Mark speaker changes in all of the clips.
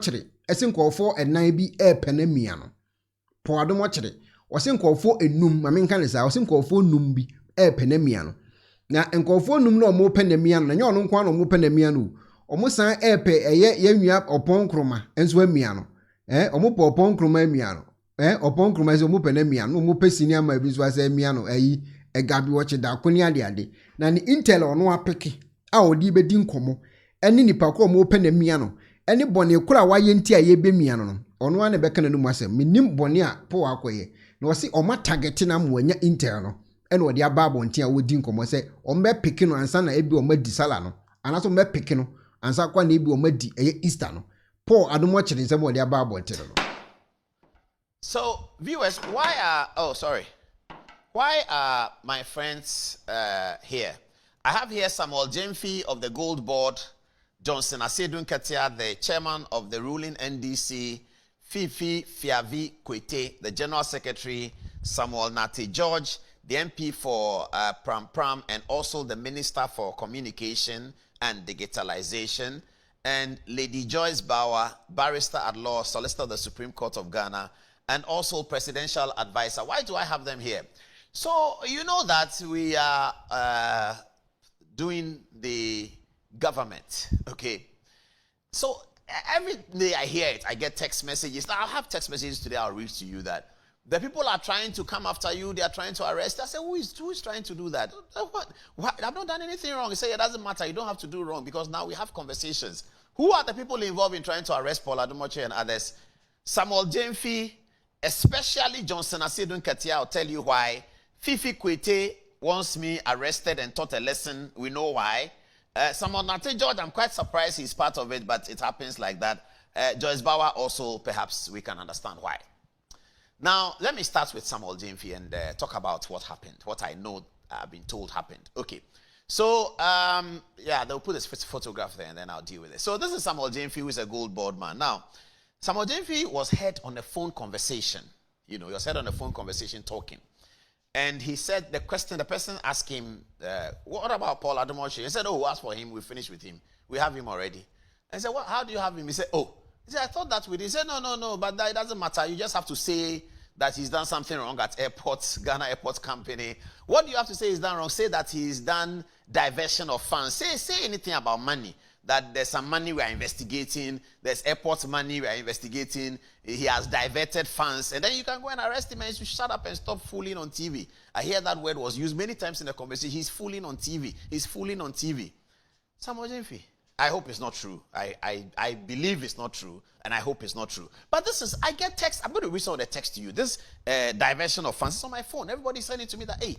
Speaker 1: Otchere ese nkofo enan bi penamia no po Adom Otchere wose nkofo enum ma menka ne sa wose nkofo num bi penamia no na nkofo num no mo penamia no na nya ono nko ano mo penamia no omo san eye yanwia opon kroma enso amia no omo po opon kroma amia no opon kroma se omo penamia no omo pesini ama bi so asa amia no ayi egabi woche da koni ade na ni intel ono apeke a odi bedi nkomo eni nipa ko omo penamia no eni bone kura waye nti a yebe mia no ono ane beka nanu asem minim bone a po akoye na wose oma target na mwanya intel no ene odi ababo nti a wodi nkomo se ombe peke no ansa na ebi omadi sala no anaso ombe peke no ansa kwa na ebi omadi eye Easter no Paul Adom Otchere nsem odi ababo nti no.
Speaker 2: So viewers, why are my friends here? I have here Samuel Gyamfi of the Gold Board, Johnson Asiedu Nketia, the chairman of the ruling NDC, Fifi Fiavi Kwete, the general secretary, Samuel Nate George, the MP for Pram Pram, and also the minister for communication and digitalization, and Lady Joyce Bauer, barrister at law, solicitor of the Supreme Court of Ghana, and also presidential advisor. Why do I have them here? So you know that we are doing the government, okay? So every day I hear it, I get text messages. Now I have text messages today, I'll read to you that the people are trying to come after you, they are trying to arrest. I say, who is trying to do that? What? I've not done anything wrong. He said, it doesn't matter, you don't have to do wrong because now we have conversations. Who are the people involved in trying to arrest Paul Adom Otchere and others? Samuel Gyamfi, especially Johnson Asiedu Nketia. I'll tell you why. Fifi Kwete wants me arrested and taught a lesson. We know why. Samuel Nate George, I'm quite surprised he's part of it, but it happens like that. Joyce Bauer also, perhaps we can understand why. Now, let me start with Samuel Gyamfi and talk about what happened, what I know I've been told happened. Okay. So, yeah, they'll put this photograph there and then I'll deal with it. So, this is Samuel Gyamfi, who is a Gold Board man. Now, Samuel Gyamfi was heard on a phone conversation. You know, he was heard on a phone conversation talking. And he said, the person asked him, what about Paul Adom Otchere? He said, oh, ask for him. We finished with him. We have him already. I said, well, how do you have him? He said, oh. He said, I thought that we did. He said, no, but that, it doesn't matter. You just have to say that he's done something wrong at airports, Ghana Airport Company. What do you have to say he's done wrong? Say that he's done diversion of funds. Say anything about money. That there's some money we are investigating, there's airport money we are investigating, he has diverted funds, and then you can go and arrest him and you should shut up and stop fooling on TV. I hear that word was used many times in the conversation. He's fooling on TV. He's fooling on TV. Samuel Gyamfi, I hope it's not true. I believe it's not true, and I hope it's not true. But this is, I get text, I'm going to read some of the text to you. This diversion of funds is on my phone. Everybody's sending to me that, hey,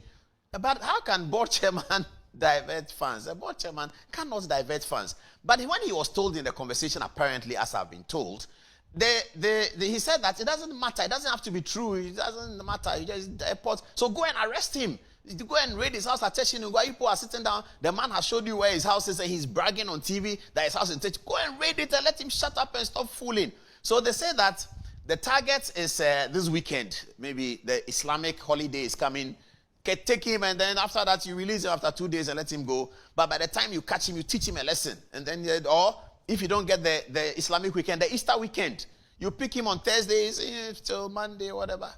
Speaker 2: but how can board chairman divert funds? A board chairman cannot divert funds. But when he was told in the conversation, apparently, as I've been told, he said that it doesn't matter. It doesn't have to be true. It doesn't matter. You just the airport. So go and arrest him. Go and raid his house at Teshin. Where people are sitting down. The man has showed you where his house is, and he's bragging on TV that his house is in Teshin. Go and raid it and let him shut up and stop fooling. So they say that the target is this weekend. Maybe the Islamic holiday is coming. Take him, and then after that you release him after 2 days and let him go. But by the time you catch him, you teach him a lesson. And then, or if you don't get the Islamic weekend, the Easter weekend, you pick him on Thursdays till Monday, whatever.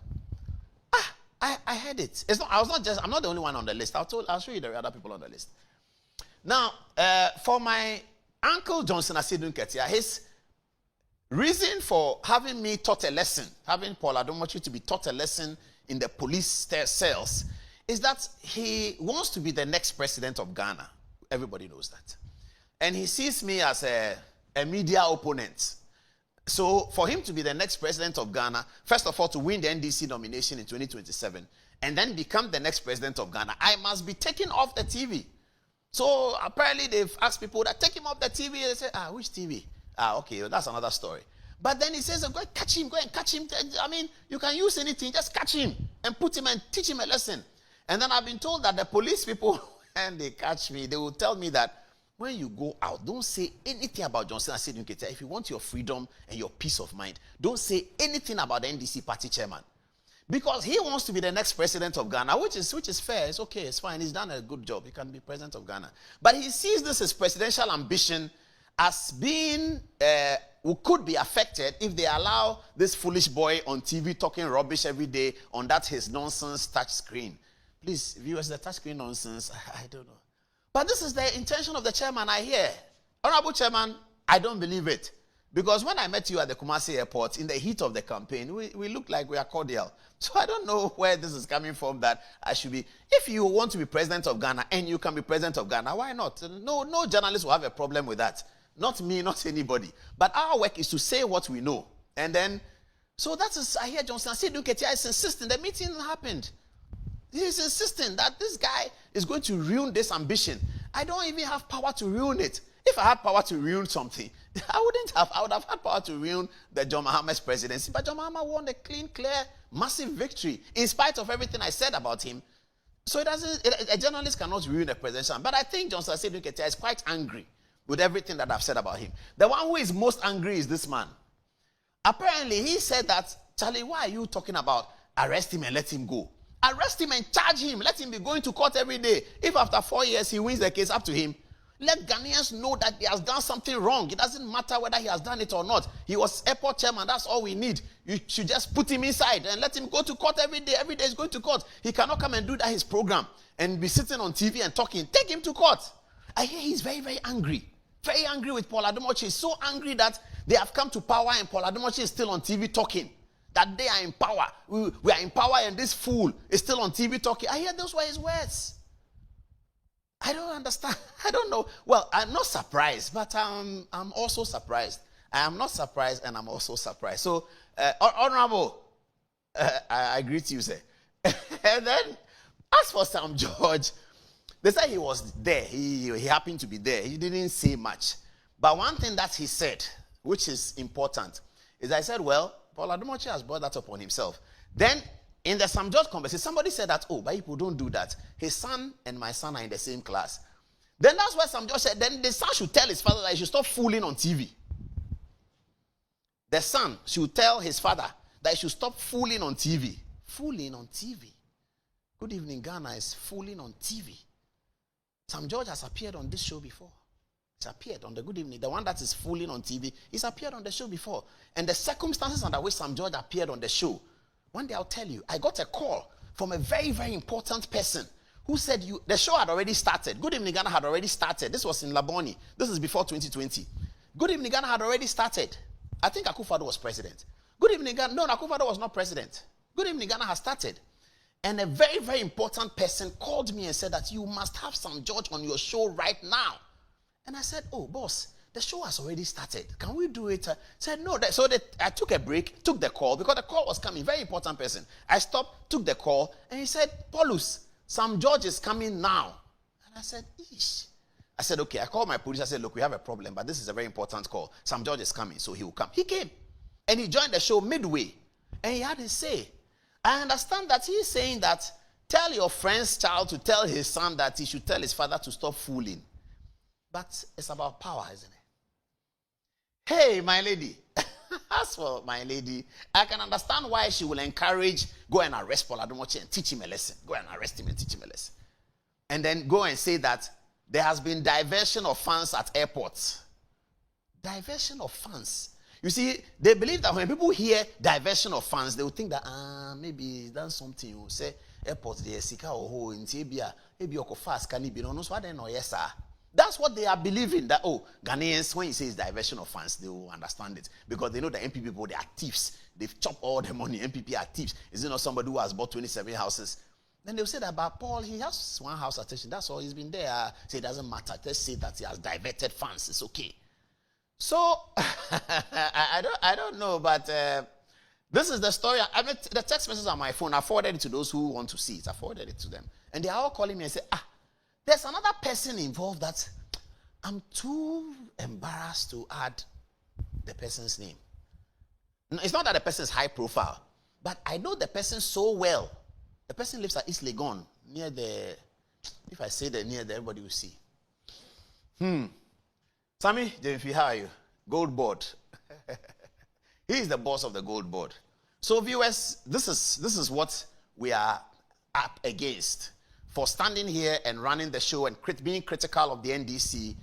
Speaker 2: I heard it. I'm not the only one on the list. I'll show you the other people on the list. Now, for my uncle Johnson Asiedu Nketia, his reason for having me taught a lesson, having Paul Adom Otchere to be taught a lesson in the police cells, is that he wants to be the next president of Ghana. Everybody knows that. And he sees me as a media opponent. So for him to be the next president of Ghana, first of all, to win the NDC nomination in 2027, and then become the next president of Ghana, I must be taken off the TV. So apparently they've asked people that take him off the TV. They say, which TV? Okay, well, that's another story. But then he says, go and catch him, go and catch him. I mean, you can use anything, just catch him and put him and teach him a lesson. And then I've been told that the police people, when they catch me, they will tell me that when you go out, don't say anything about Johnson Asiedu Nketia. If you want your freedom and your peace of mind, don't say anything about the NDC party chairman. Because he wants to be the next president of Ghana, which is fair. It's okay, it's fine. He's done a good job. He can be president of Ghana. But he sees this as presidential ambition as being who could be affected if they allow this foolish boy on TV talking rubbish every day on that his nonsense touch screen. Please, viewers, the touch screen nonsense, I don't know. But this is the intention of the chairman, I hear. Honorable Chairman, I don't believe it. Because when I met you at the Kumasi airport in the heat of the campaign, we look like we are cordial. So I don't know where this is coming from that I should be. If you want to be president of Ghana and you can be president of Ghana, why not? No journalist will have a problem with that. Not me, not anybody. But our work is to say what we know. And then, so that is, I hear Johnson Asiedu Ketia is insisting. The meeting happened. He's insisting that this guy is going to ruin this ambition. I don't even have power to ruin it. If I had power to ruin something, I would have had power to ruin the John Mahama's presidency. But John Mahama won a clean, clear, massive victory in spite of everything I said about him. So a journalist cannot ruin a presidential. But I think Johnson Asiedu Ketia is quite angry with everything that I've said about him. The one who is most angry is this man. Apparently, he said that, Charlie, why are you talking about arrest him and let him go? Arrest him and charge him. Let him be going to court every day. If after 4 years he wins the case, up to him. Let Ghanaians know that he has done something wrong. It doesn't matter whether he has done it or not. He was airport chairman. That's all we need. You should just put him inside and let him go to court every day. Every day he's going to court. He cannot come and do that his program and be sitting on TV and talking. Take him to court. I hear he's very, very angry. Very angry with Paul Adom Otchere. He's so angry that they have come to power and Paul Adom Otchere is still on TV talking. That they are in power. We are in power and this fool is still on TV talking. I hear those were his words. I don't understand. I don't know. Well, I'm not surprised, but I'm also surprised. I am not surprised and I'm also surprised. So, Honorable, I greet you, sir. And then, as for Sam George, they said he was there. He happened to be there. He didn't say much. But one thing that he said, which is important, is I said, well, Paul Adom Otchere has brought that upon himself. Then, in the Sam George conversation, somebody said that, oh, but people don't do that. His son and my son are in the same class. Then that's why Sam George said, then the son should tell his father that he should stop fooling on TV. The son should tell his father that he should stop fooling on TV. Fooling on TV. Good Evening Ghana is fooling on TV. Sam George has appeared on this show before. He's appeared on the Good Evening. The one that is fooling on TV, he's appeared on the show before. And the circumstances under which Sam George appeared on the show, one day I'll tell you, I got a call from a very, very important person who said the show had already started. Good Evening Ghana had already started. This was in Laboni. This is before 2020. Good Evening Ghana had already started. I think Akufo-Addo was president. Good Evening Ghana, no, Akufo-Addo was not president. Good Evening Ghana has started. And a very, very important person called me and said that you must have Sam George on your show right now. And I said, oh, boss, the show has already started. Can we do it? Said, no. I took a break, took the call, because the call was coming. Very important person. I stopped, took the call, and he said, Paulus, Sam George is coming now. And I said, eesh. I said, okay. I called my producer. I said, look, we have a problem, but this is a very important call. Sam George is coming, so he will come. He came. And he joined the show midway. And he had his say. I understand that he's saying that tell your friend's child to tell his son that he should tell his father to stop fooling. But it's about power, isn't it? Hey, my lady. As for my lady, I can understand why she will encourage, go and arrest Paul Adom Otchere and teach him a lesson. Go and arrest him and teach him a lesson. And then go and say that there has been diversion of funds at airports. Diversion of funds. You see, they believe that when people hear diversion of funds, they will think that, maybe that's something. You say, airport, they sika or in Tibia, maybe you fast, can it be no, so I don't know, yes, sir. That's what they are believing, that, Ghanaians, when he says diversion of funds, they will understand it. Because they know the MPP people, they are thieves. They've chopped all the money. MPP are thieves. Is it not somebody who has bought 27 houses? Then they'll say that about Paul, he has one house attention. That's all. He's been there. Say it doesn't matter. Let's say that he has diverted funds. It's okay. So, I don't know, but this is the story. I mean, the text messages on my phone, I forwarded it to those who want to see it. I forwarded it to them. And they are all calling me and say, there's another person involved that I'm too embarrassed to add the person's name. It's not that the person is high profile, but I know the person so well. The person lives at East Legon, near the, if I say the near there, everybody will see. Sammy, Jennifer, how are you? Gold Board. He is the boss of the Gold Board. So viewers, this is what we are up against. For standing here and running the show and being critical of the NDC,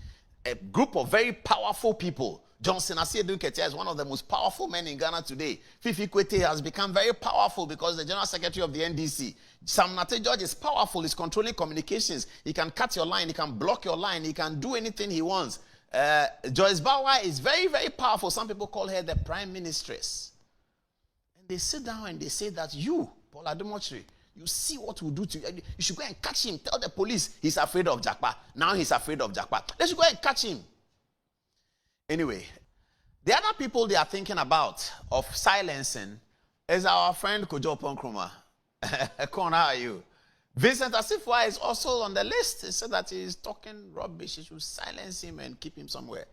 Speaker 2: a group of very powerful people Johnson Asiedu Nketia is one of the most powerful men in Ghana today. Fifi Kwete has become very powerful because the General Secretary of the NDC. Sam Nate George is powerful. He's controlling communications. He can cut your line. He can block your line. He can do anything he wants. Joyce Bauer is very, very powerful. Some people call her the Prime Ministress. And they sit down and they say that you, Paul Adom Otchere, you see what we'll do to you. You should go and catch him. Tell the police he's afraid of Jakpa. Now he's afraid of Jakpa. Let's go and catch him. Anyway, the other people they are thinking about of silencing is our friend Kojo Ponkruma. Kon, how are you? Vincent Asifwa is also on the list. He said that he's talking rubbish. He should silence him and keep him somewhere.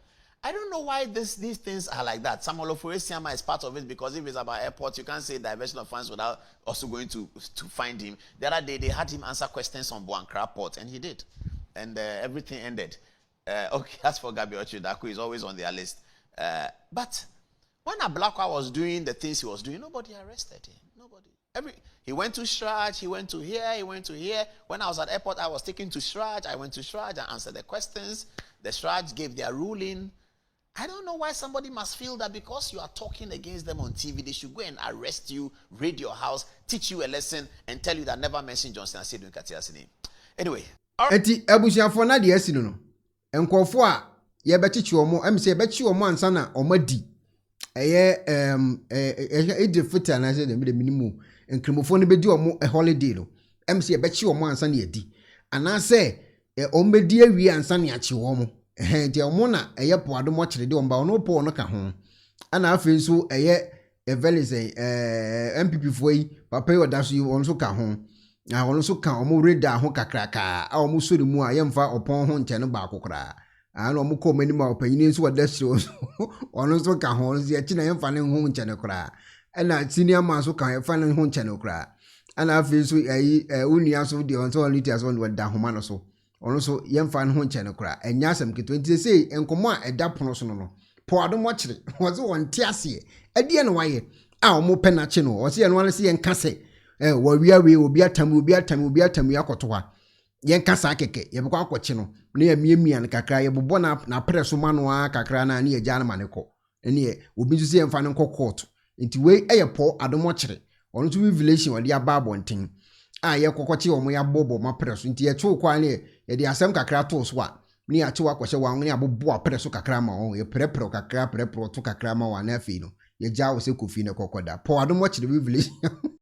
Speaker 2: I don't know why these things are like that. Samuel Ofoesiama is part of it because if it's about airport, you can't say diversion of funds without also going to find him. The other day, they had him answer questions on Buankra Port, and he did. And everything ended. Okay, as for Gabi Ochidaku, he's always on their list. But when Ablakwa was doing the things he was doing, nobody arrested him. Nobody. He went to Shraj, he went to here, he went to here. When I was at airport, I was taken to Shraj. I went to Shraj, I answered the questions. The Shraj gave their ruling. I don't know why somebody must feel that because you are talking against them on TV, they should go and arrest you, raid your house, teach you a lesson, and tell you that never mention Johnson Asiedu Nketiah's name. Anyway.
Speaker 1: Eti abusiafo na de asi no no. Enkofo a ye bechichi omo, em se bechi omo ansa na omadi. Eye ede fita na se de minimu. Enkrimofo ne bedi omo a holiday no. Em se bechi omo ansa na yedi. Ana se ombedi awie ansa na achi omo. Nti omo na eye po Adom Otchere de omba ono po ono ka ho. Ana afi so eye evelise MPP fo yi papa yi odaso yi onso ka ho. Na ono so ka omo reda ho kakraka a omo so mu a yemfa opon ho nche no ba kokora. Ana omo ko mani ma opanyini so odasiro ono so ka ho so ye chi na yemfa ne ho nche ne kora. Ana senior man so ka yemfa ne ho nche ne kora. Ana afi so unia so de onso on litias on wada homa no so. Ono so yemfa ne ho nche ne kora. Enya asem ke 20 say enkomo a eda pono so no. Po Adom Otchere was on tiase. Ade na waye a omo penache no. O se ye no wan se ye nka se wawia we obi atamu yakoto ha yen kasa keke ye bekwa akwachi no na ye miemia ne kakra ye bobo na preso mano a kakra na ne ye gya na maneko ene ye obi nso se yemfa ne court nti we eye Po Adom Otchere ono to revelation wode ababo ntin a ye kokochi omo ya bobo ma preso nti ye chu kwa ne ye de asem kakra to so a ne ya chewa kwahye wa ne abobo a preso kakra ma o ye prepro kakra prepro to kakra ma wa na afi no ye gya wo se kofi ne kokoda Po Adom Otchere revelation